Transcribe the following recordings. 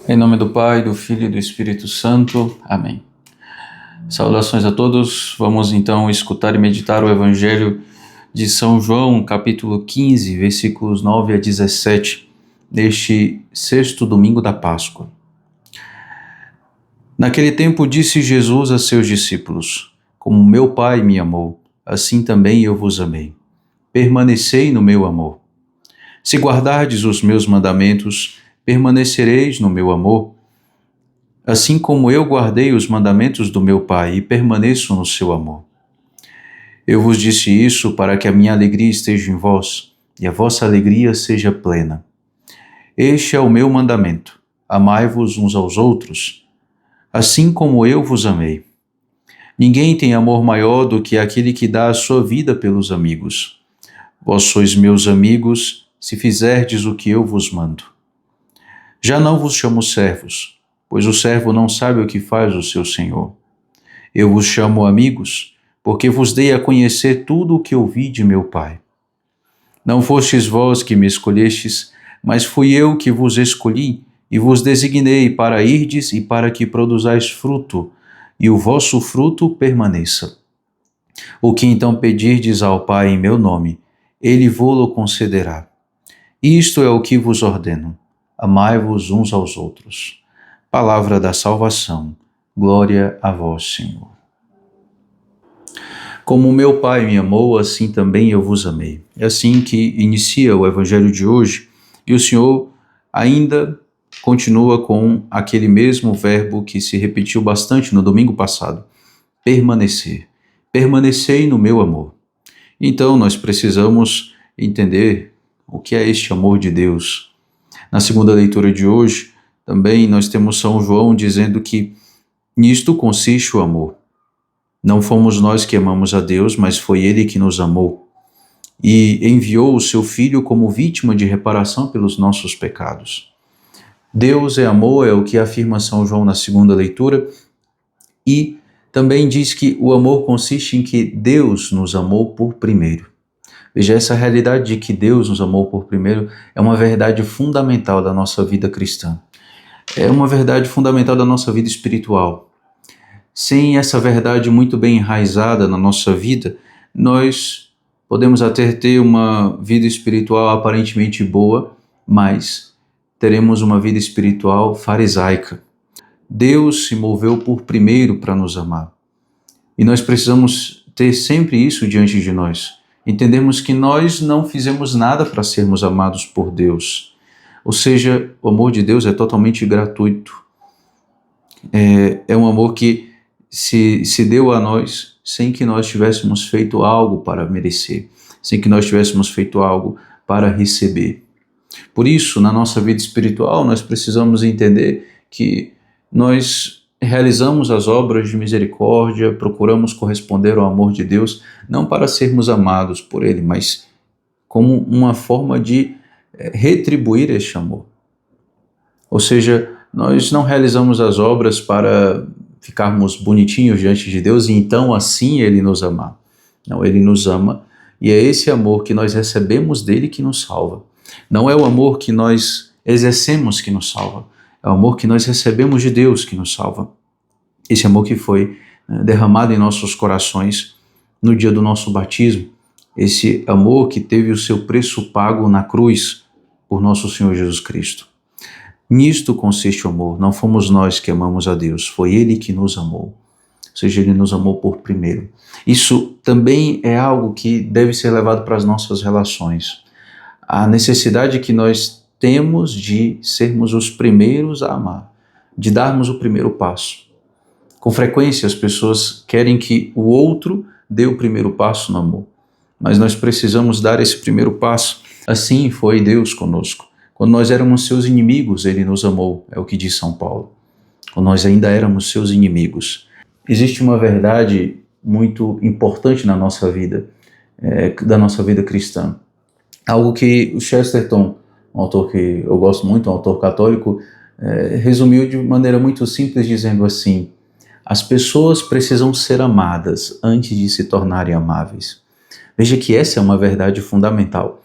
Em nome do Pai, do Filho e do Espírito Santo. Amém. Saudações a todos. Vamos então escutar e meditar o Evangelho de São João, capítulo 15, versículos 9 a 17, neste sexto domingo da Páscoa. Naquele tempo disse Jesus a seus discípulos: Como meu Pai me amou, assim também eu vos amei. Permanecei no meu amor. Se guardardes os meus mandamentos, permanecereis no meu amor, assim como eu guardei os mandamentos do meu Pai e permaneço no seu amor. Eu vos disse isso para que a minha alegria esteja em vós e a vossa alegria seja plena. Este é o meu mandamento: amai-vos uns aos outros, assim como eu vos amei. Ninguém tem amor maior do que aquele que dá a sua vida pelos amigos. Vós sois meus amigos, se fizerdes o que eu vos mando. Já não vos chamo servos, pois o servo não sabe o que faz o seu senhor. Eu vos chamo amigos, porque vos dei a conhecer tudo o que ouvi de meu Pai. Não fostes vós que me escolhestes, mas fui eu que vos escolhi e vos designei para irdes e para que produzais fruto, e o vosso fruto permaneça. O que então pedirdes ao Pai em meu nome, ele vô-lo concederá. Isto é o que vos ordeno: amai-vos uns aos outros. Palavra da salvação. Glória a vós, Senhor. Como meu Pai me amou, assim também eu vos amei. É assim que inicia o Evangelho de hoje, e o Senhor ainda continua com aquele mesmo verbo que se repetiu bastante no domingo passado: permanecer. Permanecei no meu amor. Então nós precisamos entender o que é este amor de Deus. Na segunda leitura de hoje, também nós temos São João dizendo que nisto consiste o amor. Não fomos nós que amamos a Deus, mas foi Ele que nos amou e enviou o seu Filho como vítima de reparação pelos nossos pecados. Deus é amor, é o que afirma São João na segunda leitura, e também diz que o amor consiste em que Deus nos amou por primeiro. Veja, essa realidade de que Deus nos amou por primeiro é uma verdade fundamental da nossa vida cristã. É uma verdade fundamental da nossa vida espiritual. Sem essa verdade muito bem enraizada na nossa vida, nós podemos até ter uma vida espiritual aparentemente boa, mas teremos uma vida espiritual farisaica. Deus se moveu por primeiro para nos amar. E nós precisamos ter sempre isso diante de nós. Entendemos que nós não fizemos nada para sermos amados por Deus. Ou seja, o amor de Deus é totalmente gratuito. É um amor que se deu a nós sem que nós tivéssemos feito algo para merecer, sem que nós tivéssemos feito algo para receber. Por isso, na nossa vida espiritual, nós precisamos entender que nós realizamos as obras de misericórdia, procuramos corresponder ao amor de Deus, não para sermos amados por Ele, mas como uma forma de retribuir este amor. Ou seja, nós não realizamos as obras para ficarmos bonitinhos diante de Deus e então assim Ele nos amar. Não, Ele nos ama e é esse amor que nós recebemos dele que nos salva. Não é o amor que nós exercemos que nos salva. É o amor que nós recebemos de Deus que nos salva. Esse amor que foi derramado em nossos corações no dia do nosso batismo. Esse amor que teve o seu preço pago na cruz por nosso Senhor Jesus Cristo. Nisto consiste o amor. Não fomos nós que amamos a Deus, foi Ele que nos amou. Ou seja, Ele nos amou por primeiro. Isso também é algo que deve ser levado para as nossas relações. A necessidade que nós temos de sermos os primeiros a amar, de darmos o primeiro passo. Com frequência as pessoas querem que o outro dê o primeiro passo no amor, mas nós precisamos dar esse primeiro passo. Assim foi Deus conosco. Quando nós éramos seus inimigos, Ele nos amou, é o que diz São Paulo. Quando nós ainda éramos seus inimigos. Existe uma verdade muito importante na nossa vida, da nossa vida cristã. Algo que o Chesterton, um autor que eu gosto muito, um autor católico, resumiu de maneira muito simples, dizendo assim: as pessoas precisam ser amadas antes de se tornarem amáveis. Veja que essa é uma verdade fundamental.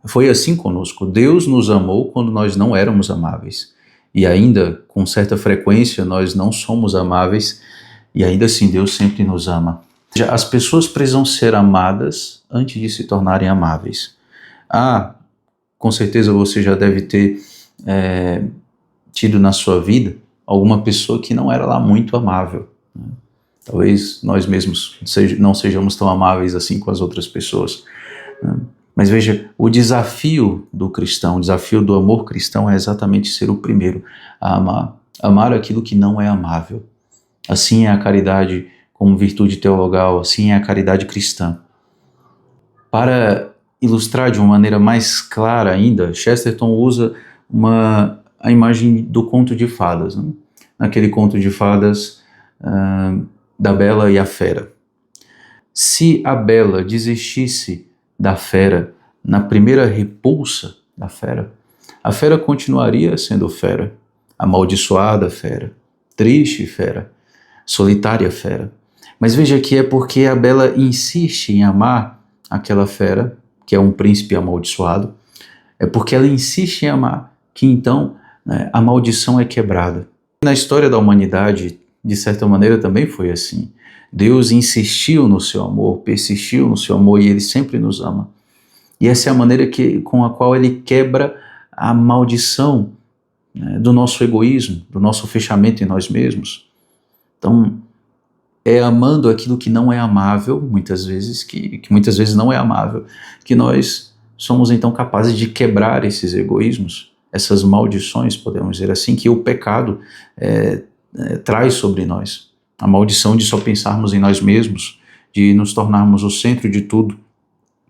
Foi assim conosco. Deus nos amou quando nós não éramos amáveis. e ainda com certa frequência nós não somos amáveis, e ainda assim Deus sempre nos ama. As pessoas precisam ser amadas antes de se tornarem amáveis. Com certeza você já deve ter tido na sua vida alguma pessoa que não era lá muito amável, né? Talvez nós mesmos não sejamos tão amáveis assim com as outras pessoas, né? Mas veja, o desafio do cristão, o desafio do amor cristão é exatamente ser o primeiro a amar. Amar aquilo que não é amável. Assim é a caridade como virtude teologal, assim é a caridade cristã. Para ilustrar de uma maneira mais clara ainda, Chesterton usa a imagem do conto de fadas, né? Naquele conto de fadas da Bela e a Fera. Se a Bela desistisse da fera na primeira repulsa da fera, a fera continuaria sendo fera, amaldiçoada fera, triste fera, solitária fera. Mas veja que é porque a Bela insiste em amar aquela fera, que é um príncipe amaldiçoado, é porque ela insiste em amar que então, né, a maldição é quebrada. Na história da humanidade, de certa maneira, também foi assim. Deus insistiu no seu amor, persistiu no seu amor, e Ele sempre nos ama. E essa é a maneira com a qual Ele quebra a maldição, né, do nosso egoísmo, do nosso fechamento em nós mesmos. Então, é amando aquilo que não é amável, muitas vezes, que muitas vezes não é amável, que nós somos então capazes de quebrar esses egoísmos, essas maldições, podemos dizer assim, que o pecado traz sobre nós. A maldição de só pensarmos em nós mesmos, de nos tornarmos o centro de tudo.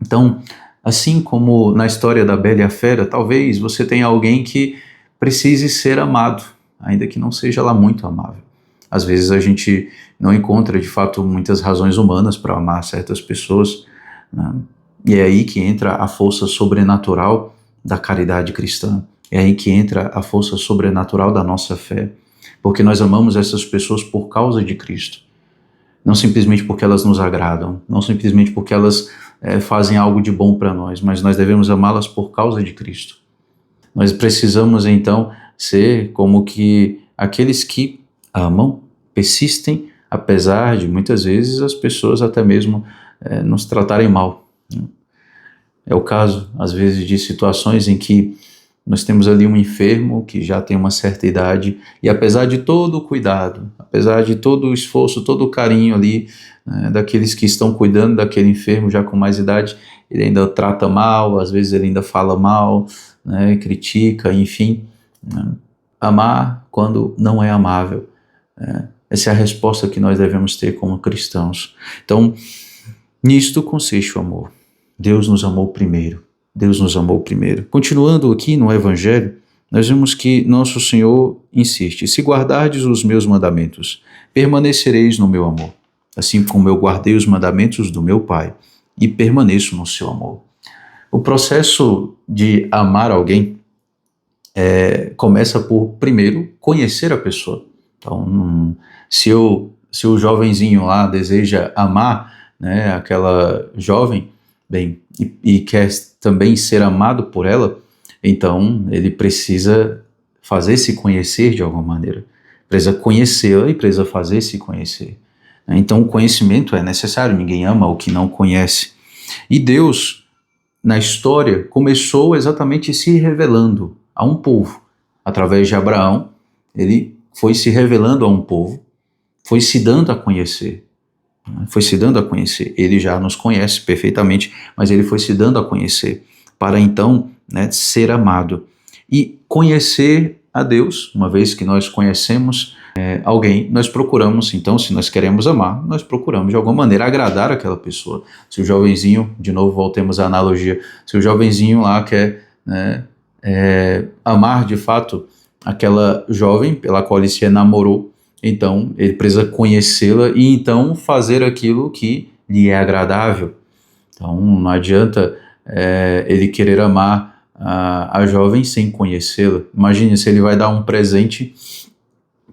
Então, assim como na história da Bela e a Fera, talvez você tenha alguém que precise ser amado, ainda que não seja lá muito amável. Às vezes a gente não encontra, de fato, muitas razões humanas para amar certas pessoas, né? E é aí que entra a força sobrenatural da caridade cristã. É aí que entra a força sobrenatural da nossa fé. Porque nós amamos essas pessoas por causa de Cristo. Não simplesmente porque elas nos agradam, não simplesmente porque elas fazem algo de bom para nós, mas nós devemos amá-las por causa de Cristo. Nós precisamos então ser como que aqueles que amam, persistem, apesar de muitas vezes as pessoas até mesmo nos tratarem mal. É o caso, às vezes, de situações em que nós temos ali um enfermo que já tem uma certa idade e apesar de todo o cuidado, apesar de todo o esforço, todo o carinho ali, né, daqueles que estão cuidando daquele enfermo já com mais idade, ele ainda trata mal, às vezes ele ainda fala mal, né, critica, enfim. Né. Amar quando não é amável. Essa é a resposta que nós devemos ter como cristãos. Então, nisto consiste o amor. Deus nos amou primeiro. Deus nos amou primeiro. Continuando aqui no Evangelho, nós vemos que nosso Senhor insiste: se guardardes os meus mandamentos, permanecereis no meu amor, assim como eu guardei os mandamentos do meu Pai e permaneço no seu amor. O processo de amar alguém começa por, primeiro, conhecer a pessoa. Então, se o jovenzinho lá deseja amar, né, aquela jovem, bem, e quer também ser amado por ela, então ele precisa fazer-se conhecer de alguma maneira. Precisa conhecê-la e precisa fazer-se conhecer. Então o conhecimento é necessário, ninguém ama o que não conhece. E Deus, na história, começou exatamente se revelando a um povo. Através de Abraão, ele foi se revelando a um povo, foi se dando a conhecer. Foi se dando a conhecer. Ele já nos conhece perfeitamente, mas ele foi se dando a conhecer para então, né, ser amado. E conhecer a Deus, uma vez que nós conhecemos alguém, nós procuramos, então, se nós queremos amar, nós procuramos de alguma maneira agradar aquela pessoa. Se o jovenzinho, de novo voltemos à analogia, se o jovenzinho lá quer, né, amar de fato aquela jovem pela qual ele se enamorou, então ele precisa conhecê-la e então fazer aquilo que lhe é agradável. Então não adianta ele querer amar a jovem sem conhecê-la. Imagine se ele vai dar um presente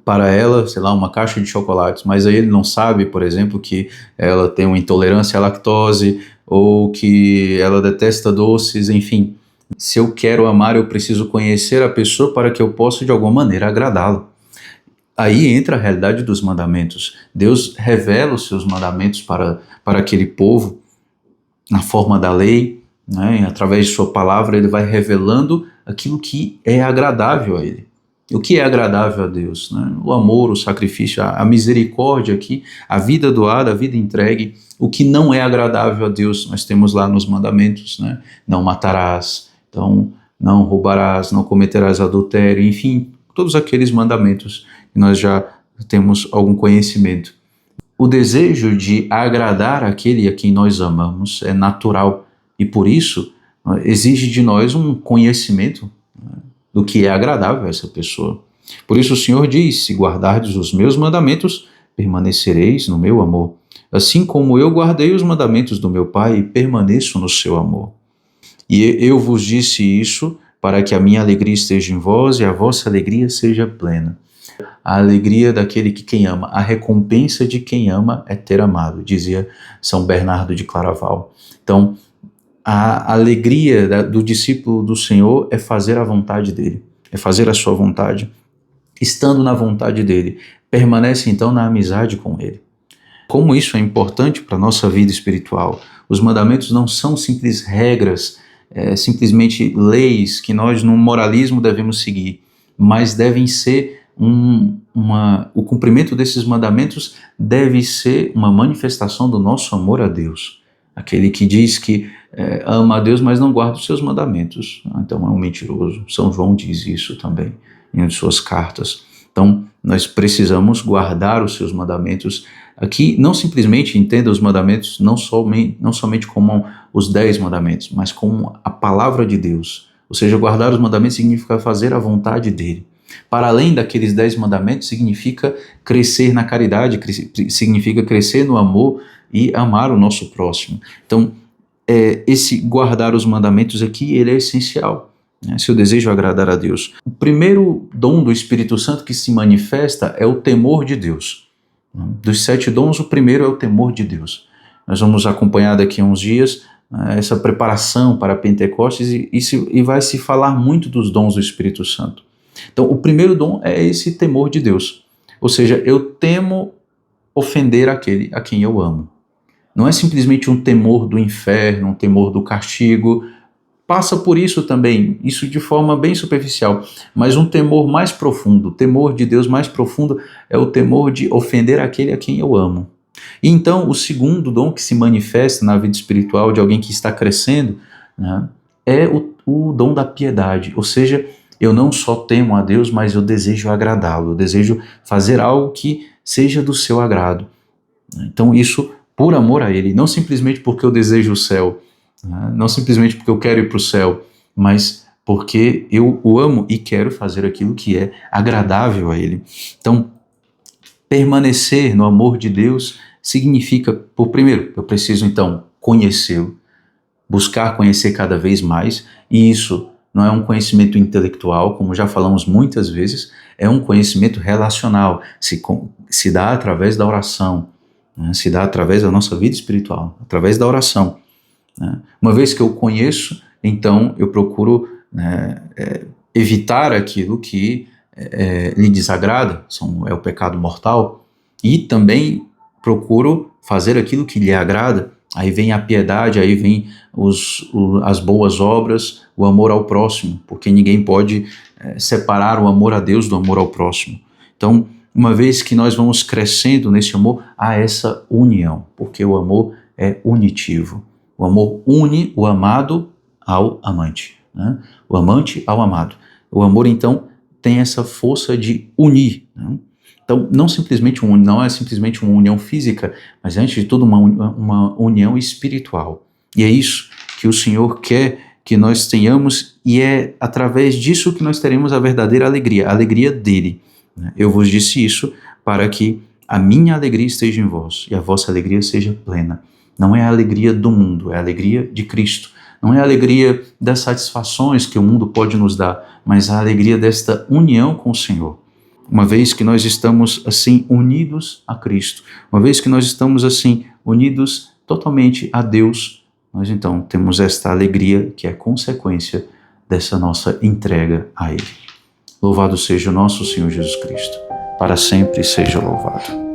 para ela, sei lá, uma caixa de chocolates, mas aí ele não sabe, por exemplo, que ela tem uma intolerância à lactose ou que ela detesta doces, enfim. Se eu quero amar, eu preciso conhecer a pessoa para que eu possa de alguma maneira agradá-lo. Aí entra a realidade dos mandamentos. Deus revela os seus mandamentos para aquele povo na forma da lei, né? Através de sua palavra ele vai revelando aquilo que é agradável a ele. O que é agradável a Deus, né? O amor, o sacrifício, a misericórdia aqui, a vida doada, a vida entregue. O que não é agradável a Deus, nós temos lá nos mandamentos, né? Não matarás, então não roubarás, não cometerás adultério, enfim, todos aqueles mandamentos que nós já temos algum conhecimento. O desejo de agradar aquele a quem nós amamos é natural e por isso exige de nós um conhecimento, né, do que é agradável a essa pessoa. Por isso o Senhor diz: se guardardes os meus mandamentos, permanecereis no meu amor, assim como eu guardei os mandamentos do meu Pai e permaneço no seu amor. E eu vos disse isso para que a minha alegria esteja em vós e a vossa alegria seja plena. A alegria daquele que quem ama, a recompensa de quem ama é ter amado, dizia São Bernardo de Claraval. Então, a alegria do discípulo do Senhor é fazer a vontade dele, é fazer a sua vontade, estando na vontade dele, permanece então na amizade com ele. Como isso é importante para a nossa vida espiritual. Os mandamentos não são simples regras, simplesmente leis que nós no moralismo devemos seguir, mas devem ser o cumprimento desses mandamentos deve ser uma manifestação do nosso amor a Deus. Aquele que diz que ama a Deus, mas não guarda os seus mandamentos, então é um mentiroso. São João diz isso também em uma de suas cartas. Então, nós precisamos guardar os seus mandamentos. Aqui, não simplesmente entenda os mandamentos, não somente como os 10 mandamentos, mas como a palavra de Deus. Ou seja, guardar os mandamentos significa fazer a vontade dele. Para além daqueles 10 mandamentos, significa crescer na caridade, significa crescer no amor e amar o nosso próximo. Então, esse guardar os mandamentos aqui, ele é essencial, né, se eu desejo agradar a Deus. O primeiro dom do Espírito Santo que se manifesta é o temor de Deus. Dos 7 dons, o primeiro é o temor de Deus. Nós vamos acompanhar daqui a uns dias essa preparação para Pentecostes e vai se falar muito dos dons do Espírito Santo. Então, o primeiro dom é esse temor de Deus. Ou seja, eu temo ofender aquele a quem eu amo. Não é simplesmente um temor do inferno, um temor do castigo. Passa por isso também, isso de forma bem superficial. Mas um temor mais profundo, o temor de Deus mais profundo é o temor de ofender aquele a quem eu amo. E então, o segundo dom que se manifesta na vida espiritual de alguém que está crescendo, né, é o dom da piedade. Ou seja, eu não só temo a Deus, mas eu desejo agradá-lo, eu desejo fazer algo que seja do seu agrado. Então isso por amor a Ele, não simplesmente porque eu desejo o céu, não simplesmente porque eu quero ir para o céu, mas porque eu o amo e quero fazer aquilo que é agradável a Ele. Então, permanecer no amor de Deus significa, por primeiro, eu preciso então conhecê-lo, buscar conhecer cada vez mais, e isso não é um conhecimento intelectual, como já falamos muitas vezes, é um conhecimento relacional, se dá através da oração, né? Se dá através da nossa vida espiritual, através da oração. Né? Uma vez que eu conheço, então eu procuro, né, evitar aquilo que lhe desagrada, é o pecado mortal, e também procuro fazer aquilo que lhe agrada. Aí vem a piedade, aí vem as boas obras, o amor ao próximo, porque ninguém pode separar o amor a Deus do amor ao próximo. Então, uma vez que nós vamos crescendo nesse amor, há essa união, porque o amor é unitivo. O amor une o amado ao amante, né? O amante ao amado. O amor, então, tem essa força de unir, né? Então, não é simplesmente uma união física, mas antes de tudo uma união espiritual. E é isso que o Senhor quer que nós tenhamos, e é através disso que nós teremos a verdadeira alegria, a alegria dele. Eu vos disse isso para que a minha alegria esteja em vós e a vossa alegria seja plena. Não é a alegria do mundo, é a alegria de Cristo. Não é a alegria das satisfações que o mundo pode nos dar, mas a alegria desta união com o Senhor. Uma vez que nós estamos assim unidos a Cristo, uma vez que nós estamos assim unidos totalmente a Deus, nós então temos esta alegria que é consequência dessa nossa entrega a Ele. Louvado seja o nosso Senhor Jesus Cristo. Para sempre seja louvado.